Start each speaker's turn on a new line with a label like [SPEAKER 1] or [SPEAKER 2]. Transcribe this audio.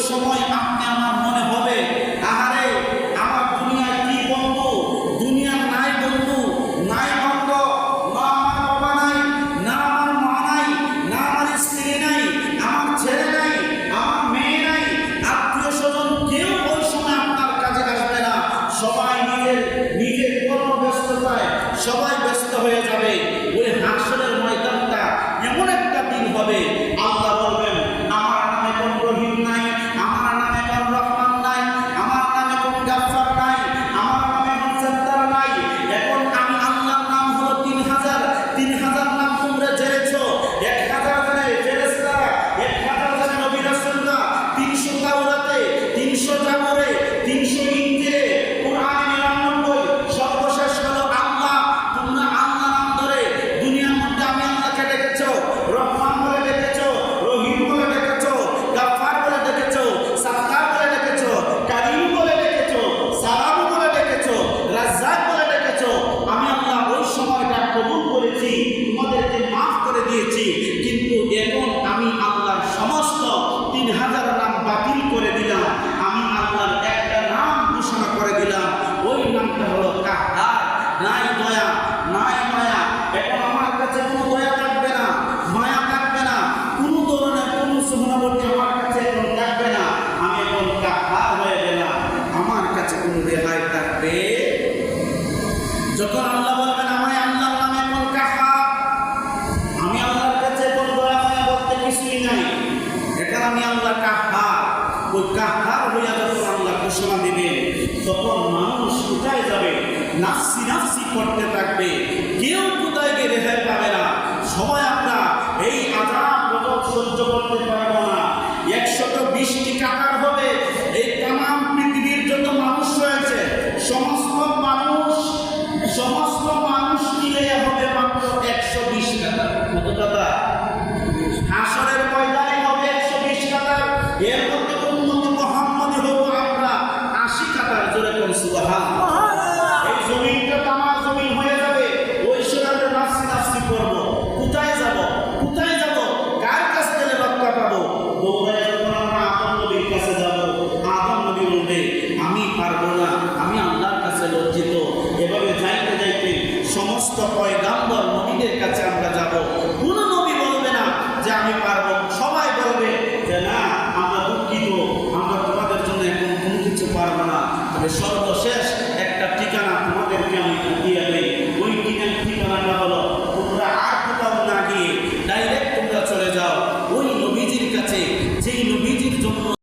[SPEAKER 1] সময় আপনি আমার মনে হবে, আহারে আমার দুনিয়ায় কি বন্ধু, দুনিয়ার নাই বন্ধু, নাই অঙ্গ, না আমার বাবা নাই, না আমার মা নাই, না আমার স্ত্রী নাই, আমার ছেলে নাই, আমার মেয়ে নাই, আত্মীয় স্বজন কেউ ওই সময় আপনার কাছে আসবে না। সবাই নিজের কর্মব্যস্ততায় সবাই ব্যস্ত হয়ে যাবে। ওই হাসরের ময়দানটা এমন একটা দিন হবে, আল্লাহ বলবেন আমার নামে কোন রহিম নাই, আমার নামে কোন রহমান নাই, আমার নামে কোন গাফফার নাই, আমার নামে কোন সত্তার নাই। এখন আমি আল্লাহর নাম হলো ৩০০০ নাম তোমরা জেনেছো, ১০০০ জনে ফেরেশতা, ১০০০ জনে নবী রাসূলরা, ৩০০ তাওরাতে, ৩০০ জাবরে, ৩০০ ইনজিলে, কোরআনে ৯৯, সর্বশেষ হলো আল্লাহ। তোমরা আল্লাহ নাম ধরে দুনিয়ার মধ্যে আমি আল্লাহকে ডেকেছো, রহমান বলে ডেকেছো, রহিম বলে ডেকেছো, গাফফার বলে ডেকেছো, সাত্তার বলে ডেকেছো, কারীম বলে ডেকেছো, সালাম বলে ডেকেছো, রাজ্জাক বলে ডেকেছো। আমি আল্লাহ ওই সময়টা কবুল করেছি, তোমাদেরকে মাফ করে দিয়েছি। কিন্তু এখন আমি আল্লাহর সমস্ত ৩০০০ নাম বাতিল করে দিলাম। আমি আল্লাহর একটা নাম ঘোষণা করে দিলাম, ওই নামটা হলো কাহ্হার। নাই দয়া, নাই মায়া। এখন আমার কাছে কোনো দয়া থাকবে না, মায়া থাকবে না, কোনো ধরনের কোনো সহানুভূতি আমার কাছে এখন থাকবে না। আমি এখন কাহ্হার হয়ে গেলাম, আমার কাছে কোনো রেহাই থাকবে। যখন আল্লাহ বলবেন আমায় আল্লাহর নামে এখন কাহ্হার, আমি আল্লাহর কাছে কোনো দয়া মায়া বলতে কিছুই নাই। এখন আমি আল্লাহ কাহ্হার। ওই কাহ্হার হইয়া যখন আল্লাহ ঘোষণা দিবেন, তখন মানুষ কোথায় যাবে? নাফসি নাফসি করতে থাকবে, কেউ কোথায় গিয়ে রেহাই পাবে না। সবাই আমরা এই আযাব গজব সহ্য করতে পারবো না। ১২০টি কাতার হবে। এই তামাম পৃথিবীর যত মানুষ রয়েছে, সমস্ত মানুষ মিলে হবে মাত্র ১২০ কাতার। কত কাতার? হাসরের ময়দানে হবে ১২০ কাতার। এর মধ্যে